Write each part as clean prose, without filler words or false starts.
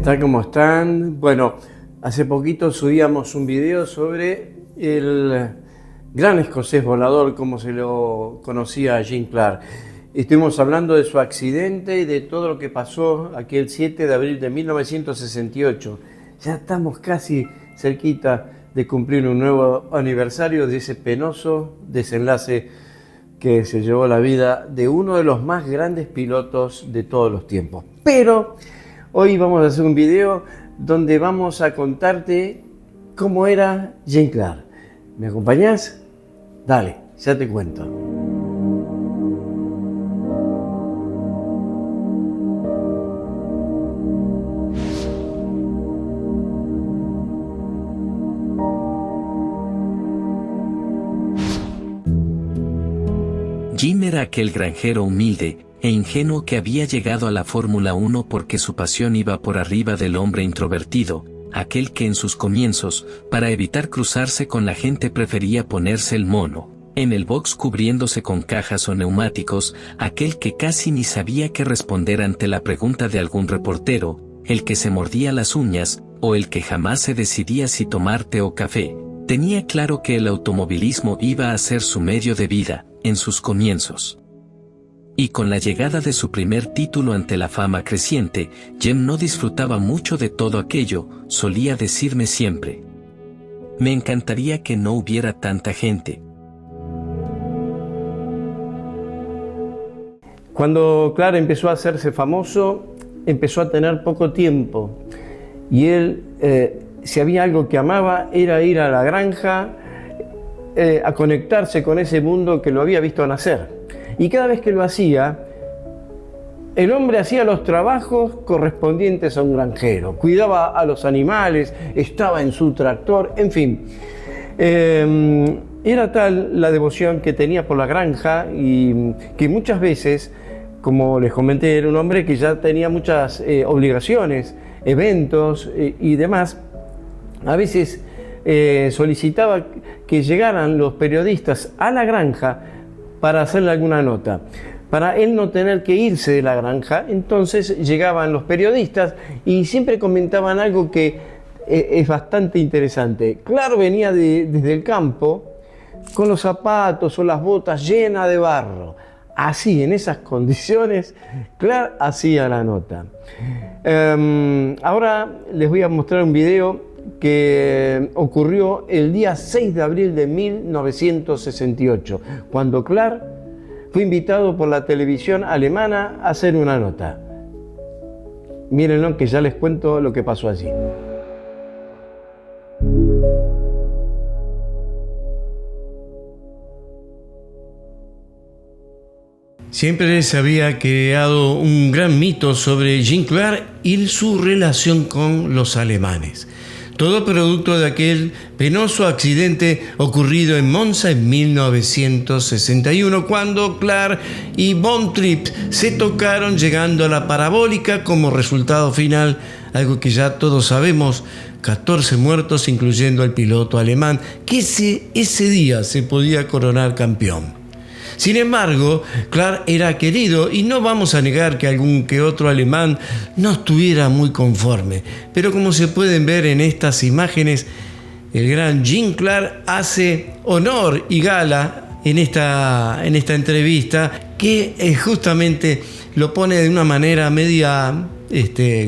tal? ¿Cómo están? Bueno, hace poquito subíamos un video sobre el gran escocés volador, como se lo conocía a Jim Clark. Estuvimos hablando de su accidente y de todo lo que pasó aquel 7 de abril de 1968. Ya estamos casi cerquita de cumplir un nuevo aniversario de ese penoso desenlace que se llevó la vida de uno de los más grandes pilotos de todos los tiempos. Pero hoy vamos a hacer un video donde vamos a contarte cómo era Jim Clark. ¿Me acompañás? Dale, ya te cuento. Jim era aquel granjero humilde e ingenuo que había llegado a la Fórmula 1 porque su pasión iba por arriba del hombre introvertido, aquel que en sus comienzos, para evitar cruzarse con la gente prefería ponerse el mono, en el box cubriéndose con cajas o neumáticos, aquel que casi ni sabía qué responder ante la pregunta de algún reportero, el que se mordía las uñas, o el que jamás se decidía si tomar té o café. Tenía claro que el automovilismo iba a ser su medio de vida, en sus comienzos. Y con la llegada de su primer título ante la fama creciente, Jim no disfrutaba mucho de todo aquello, solía decirme siempre: me encantaría que no hubiera tanta gente. Cuando Clark empezó a hacerse famoso, empezó a tener poco tiempo. Y él, si había algo que amaba, era ir a la granja, a conectarse con ese mundo que lo había visto nacer. Y cada vez que lo hacía, el hombre hacía los trabajos correspondientes a un granjero, cuidaba a los animales, estaba en su tractor, en fin. Era tal la devoción que tenía por la granja y que muchas veces, como les comenté, era un hombre que ya tenía muchas obligaciones, eventos y demás. A veces solicitaba que llegaran los periodistas a la granja para hacerle alguna nota. Para él no tener que irse de la granja, entonces llegaban los periodistas y siempre comentaban algo que es bastante interesante. Clark venía desde el campo con los zapatos o las botas llenas de barro. Así, en esas condiciones, Clark hacía la nota. Ahora les voy a mostrar un video que ocurrió el día 6 de abril de 1968, cuando Clark fue invitado por la televisión alemana a hacer una nota. Mírenlo, que ya les cuento lo que pasó allí. Siempre se había creado un gran mito sobre Jim Clark y su relación con los alemanes. Todo producto de aquel penoso accidente ocurrido en Monza en 1961, cuando Clark y Von Tripp se tocaron llegando a la parabólica como resultado final, algo que ya todos sabemos, 14 muertos incluyendo al piloto alemán, que ese día se podía coronar campeón. Sin embargo, Clark era querido y no vamos a negar que algún que otro alemán no estuviera muy conforme. Pero como se pueden ver en estas imágenes, el gran Jim Clark hace honor y gala en esta entrevista, que justamente lo pone de una manera media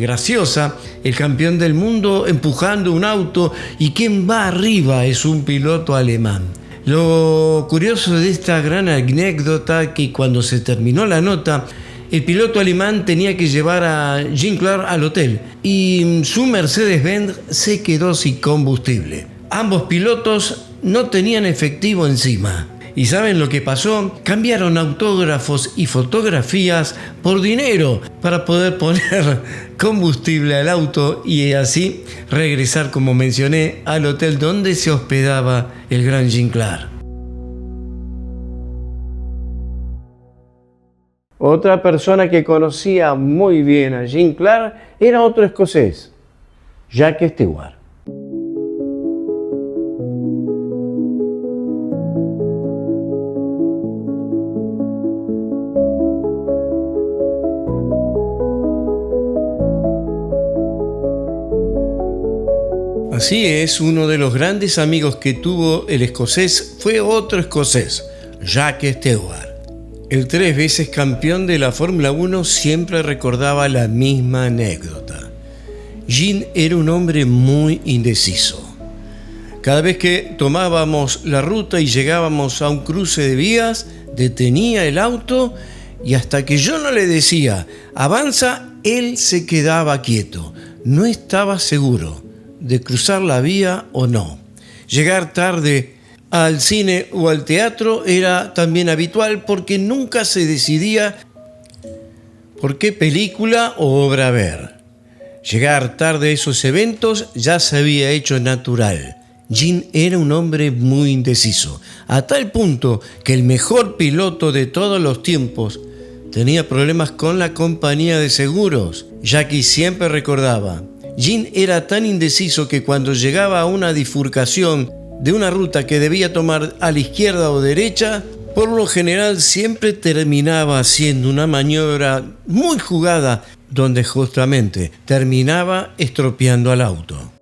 graciosa. El campeón del mundo empujando un auto y quien va arriba es un piloto alemán. Lo curioso de esta gran anécdota, que cuando se terminó la nota, el piloto alemán tenía que llevar a Jim Clark al hotel y su Mercedes-Benz se quedó sin combustible. Ambos pilotos no tenían efectivo encima. ¿Y saben lo que pasó? Cambiaron autógrafos y fotografías por dinero para poder poner combustible al auto y así regresar, como mencioné, al hotel donde se hospedaba el gran Jim Clark. Otra persona que conocía muy bien a Jim Clark era otro escocés, Jack Stewart. Así es, uno de los grandes amigos que tuvo el escocés fue otro escocés, Jacques Stewart. El 3 veces campeón de la Fórmula 1 siempre recordaba la misma anécdota. Jean era un hombre muy indeciso. Cada vez que tomábamos la ruta y llegábamos a un cruce de vías, detenía el auto y hasta que yo no le decía avanza, él se quedaba quieto. No estaba seguro de cruzar la vía o no. Llegar tarde al cine o al teatro era también habitual porque nunca se decidía por qué película o obra ver. Llegar tarde a esos eventos ya se había hecho natural. Jean era un hombre muy indeciso, a tal punto que el mejor piloto de todos los tiempos tenía problemas con la compañía de seguros. Jackie siempre recordaba, Jean era tan indeciso que cuando llegaba a una bifurcación de una ruta que debía tomar a la izquierda o derecha, por lo general siempre terminaba haciendo una maniobra muy jugada donde justamente terminaba estropeando al auto.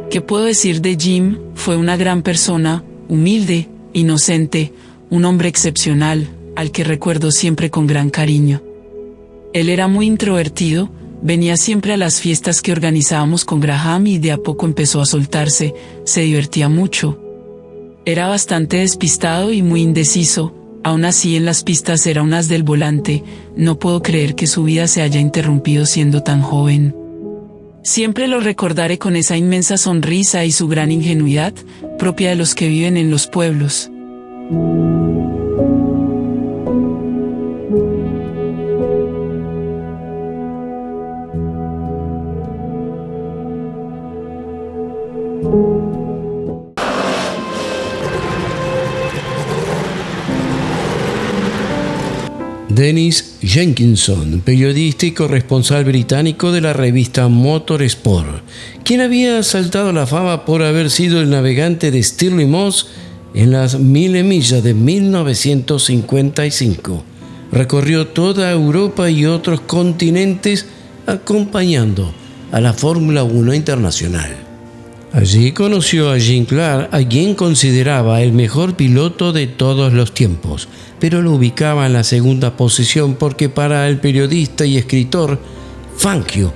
¿Qué puedo decir de Jim? Fue una gran persona, humilde, inocente, un hombre excepcional, al que recuerdo siempre con gran cariño. Él era muy introvertido, venía siempre a las fiestas que organizábamos con Graham y de a poco empezó a soltarse, se divertía mucho. Era bastante despistado y muy indeciso, aún así en las pistas era un as del volante, no puedo creer que su vida se haya interrumpido siendo tan joven. Siempre lo recordaré con esa inmensa sonrisa y su gran ingenuidad, propia de los que viven en los pueblos. Dennis Jenkinson, periodista y corresponsal británico de la revista Motorsport, quien había saltado a la fama por haber sido el navegante de Stirling Moss en las 1000 millas de 1955. Recorrió toda Europa y otros continentes acompañando a la Fórmula 1 internacional. Allí conoció a Jim Clark, a quien consideraba el mejor piloto de todos los tiempos, pero lo ubicaba en la segunda posición porque para el periodista y escritor Fangio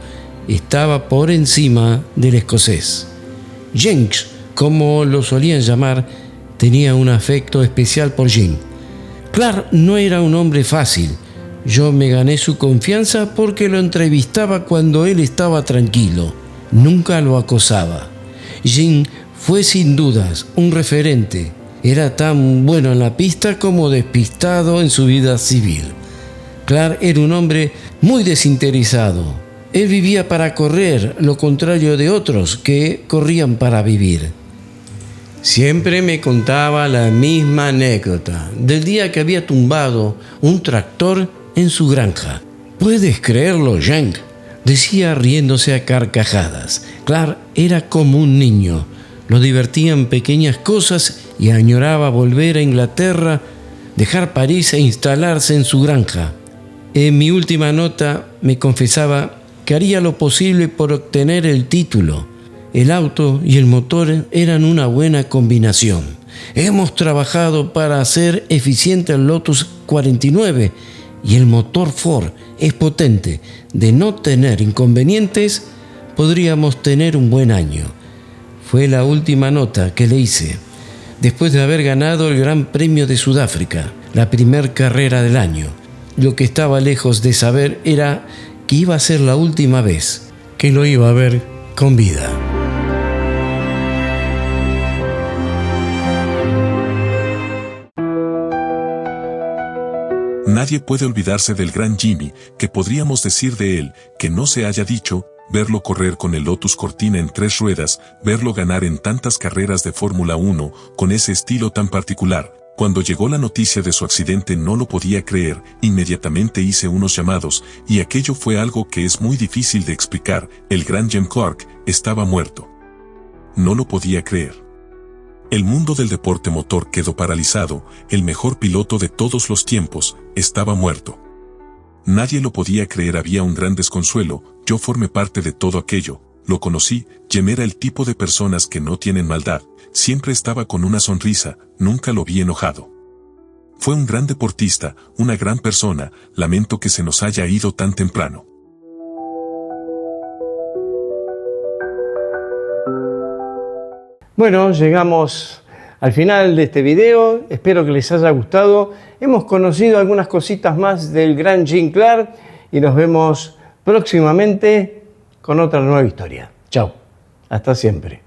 estaba por encima del escocés. Jenks, como lo solían llamar, tenía un afecto especial por Jim. Clark no era un hombre fácil. Yo me gané su confianza porque lo entrevistaba cuando él estaba tranquilo. Nunca lo acosaba. Jim fue sin dudas un referente. Era tan bueno en la pista como despistado en su vida civil. Clark era un hombre muy desinteresado. Él vivía para correr, lo contrario de otros que corrían para vivir. Siempre me contaba la misma anécdota del día que había tumbado un tractor en su granja. ¿Puedes creerlo, Jenk?, decía riéndose a carcajadas. Clark era como un niño. Lo divertían pequeñas cosas y añoraba volver a Inglaterra, dejar París e instalarse en su granja. En mi última nota me confesaba que haría lo posible por obtener el título. El auto y el motor eran una buena combinación. Hemos trabajado para hacer eficiente el Lotus 49 y el motor Ford es potente. De no tener inconvenientes, podríamos tener un buen año. Fue la última nota que le hice, después de haber ganado el Gran Premio de Sudáfrica, la primer carrera del año. Lo que estaba lejos de saber era que iba a ser la última vez que lo iba a ver con vida. Nadie puede olvidarse del gran Jimmy, que podríamos decir de él, que no se haya dicho, verlo correr con el Lotus Cortina en 3 ruedas, verlo ganar en tantas carreras de Fórmula 1, con ese estilo tan particular. Cuando llegó la noticia de su accidente no lo podía creer, inmediatamente hice unos llamados, y aquello fue algo que es muy difícil de explicar, el gran Jim Clark estaba muerto. No lo podía creer. El mundo del deporte motor quedó paralizado, el mejor piloto de todos los tiempos, estaba muerto. Nadie lo podía creer, había un gran desconsuelo, yo formé parte de todo aquello, lo conocí, Jim era el tipo de personas que no tienen maldad, siempre estaba con una sonrisa, nunca lo vi enojado. Fue un gran deportista, una gran persona, lamento que se nos haya ido tan temprano. Bueno, llegamos al final de este video, espero que les haya gustado. Hemos conocido algunas cositas más del gran Jim Clark y nos vemos próximamente con otra nueva historia. Chao, hasta siempre.